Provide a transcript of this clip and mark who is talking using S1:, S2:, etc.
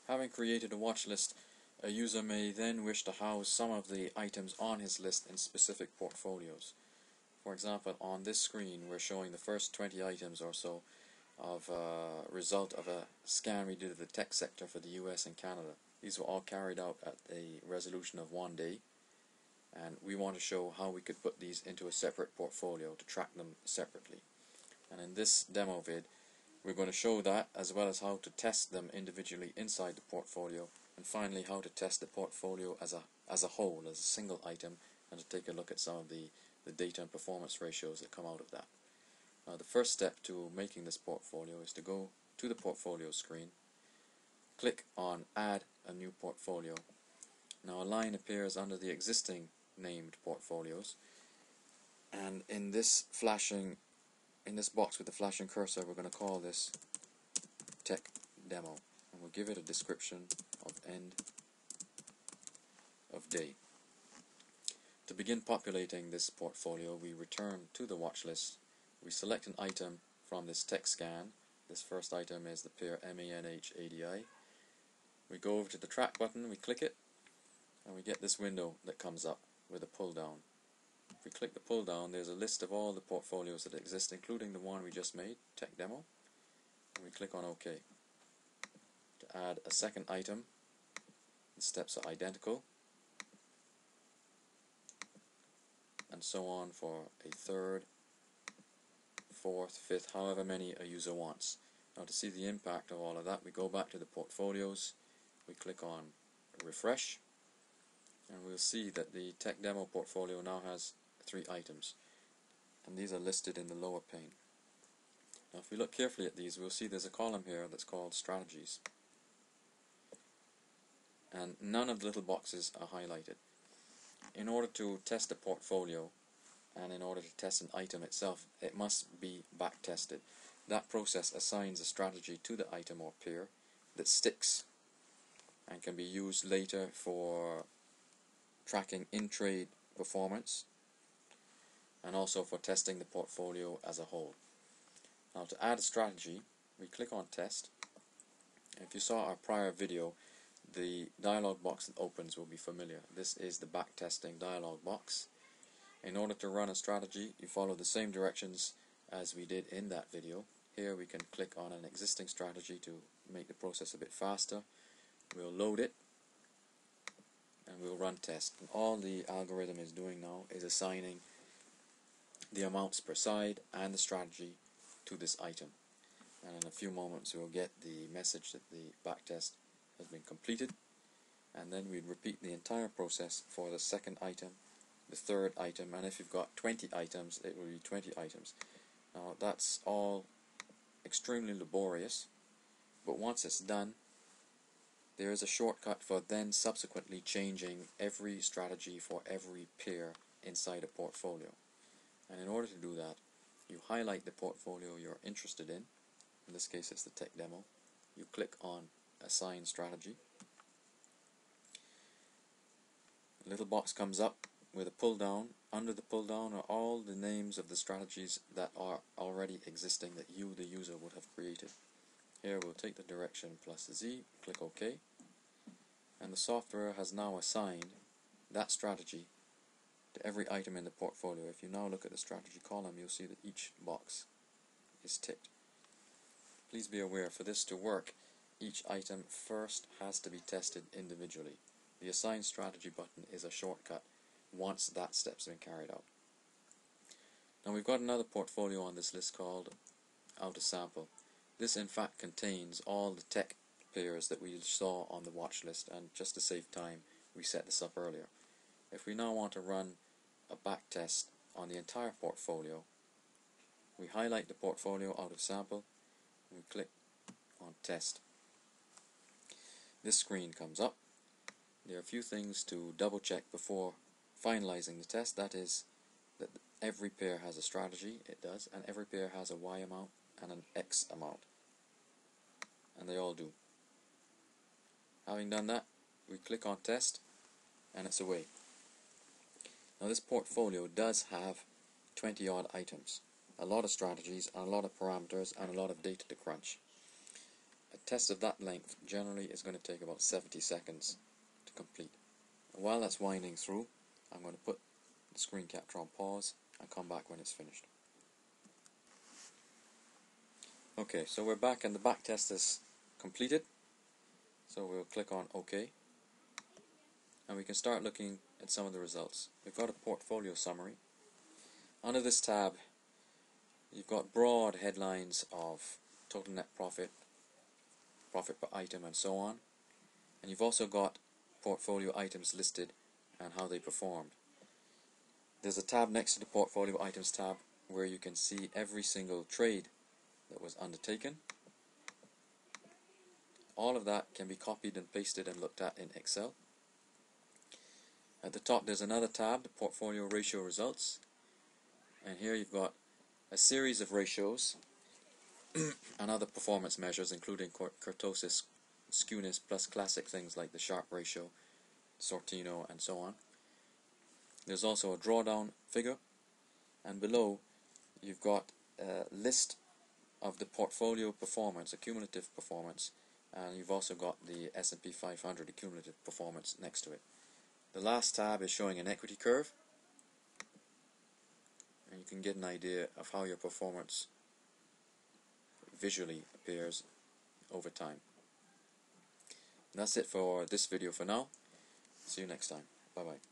S1: Having created a watch list, a user may then wish to house some of the items on his list in specific portfolios. For example, on this screen we're showing the first 20 items or so of a result of a scan we did of the tech sector for the US and Canada. These were all carried out at a resolution of 1 day, and we want to show how we could put these into a separate portfolio to track them separately. And in this demo vid, we're going to show that, as well as how to test them individually inside the portfolio, and finally how to test the portfolio as a whole, as a single item, and to take a look at some of the data and performance ratios that come out of that. Now, the first step to making this portfolio is to go to the portfolio screen, click on Add a New Portfolio. Now a line appears under the existing named portfolios, and in this box with the flashing cursor, we're going to call this Tech Demo, and we'll give it a description of end of day. To begin populating this portfolio, we return to the watch list. We select an item from this tech scan. This first item is the pair MANH-ADI. We go over to the track button, we click it, and we get this window that comes up with a pull down. If we click the pull down, there's a list of all the portfolios that exist, including the one we just made, Tech Demo, and we click on OK. To add a second item, the steps are identical, and so on for a third, fourth, fifth, however many a user wants. Now, to see the impact of all of that, we go back to the portfolios, we click on refresh, and we'll see that the Tech Demo portfolio now has 3 items, and these are listed in the lower pane. Now if we look carefully at these, we'll see there's a column here that's called strategies, and none of the little boxes are highlighted. In order to test a portfolio, and in order to test an item itself, it must be back tested. That process assigns a strategy to the item or pair that sticks and can be used later for tracking in-trade performance, and also for testing the portfolio as a whole. Now, to add a strategy, we click on Test. If you saw our prior video, the dialog box that opens will be familiar. This is the back testing dialog box. In order to run a strategy, you follow the same directions as we did in that video. Here we can click on an existing strategy to make the process a bit faster. We'll load it, and we'll run test. And all the algorithm is doing now is assigning the amounts per side and the strategy to this item. And in a few moments we'll get the message that the backtest has been completed, and then we'd repeat the entire process for the second item, the third item, and if you've got 20 items, it will be 20 items. Now that's all extremely laborious, but once it's done, there is a shortcut for then subsequently changing every strategy for every pair inside a portfolio. And in order to do that, you highlight the portfolio you're interested in this case it's the Tech Demo. You click on Assign Strategy. A little box comes up with a pull down. Under the pull down are all the names of the strategies that are already existing that you, the user, would have created. Here we'll take the direction plus Z, click OK, and the software has now assigned that strategy to every item in the portfolio. If you now look at the strategy column, you'll see that each box is ticked. Please be aware, for this to work, each item first has to be tested individually. The Assign Strategy button is a shortcut once that step's been carried out. Now we've got another portfolio on this list called Out of Sample. This in fact contains all the tech pairs that we saw on the watch list, and just to save time we set this up earlier. If we now want to run a back test on the entire portfolio, we highlight the portfolio Out of Sample and we click on Test. This screen comes up. There are a few things to double check before finalizing the test. That is that every pair has a strategy, it does, and every pair has a Y amount and an X amount, and they all do. Having done that, we click on Test and it's away. Now this portfolio does have 20 odd items, a lot of strategies and a lot of parameters and a lot of data to crunch. A test of that length generally is going to take about 70 seconds to complete. While that's winding through, I'm going to put the screen capture on pause and come back when it's finished. Okay, so we're back and the back test is completed. So we'll click on OK. And we can start looking at some of the results. We've got a portfolio summary. Under this tab, you've got broad headlines of total net profit, profit per item, and so on. And you've also got portfolio items listed and how they performed. There's a tab next to the portfolio items tab where you can see every single trade that was undertaken. All of that can be copied and pasted and looked at in Excel. At the top there's another tab, the portfolio ratio results, and here you've got a series of ratios and other performance measures including kurtosis, skewness, plus classic things like the Sharpe ratio, Sortino, and so on. There's also a drawdown figure, and below you've got a list of the portfolio performance, a cumulative performance, and you've also got the S&P 500 cumulative performance next to it. The last tab is showing an equity curve, and you can get an idea of how your performance visually appears over time. And that's it for this video for now. See you next time. Bye bye.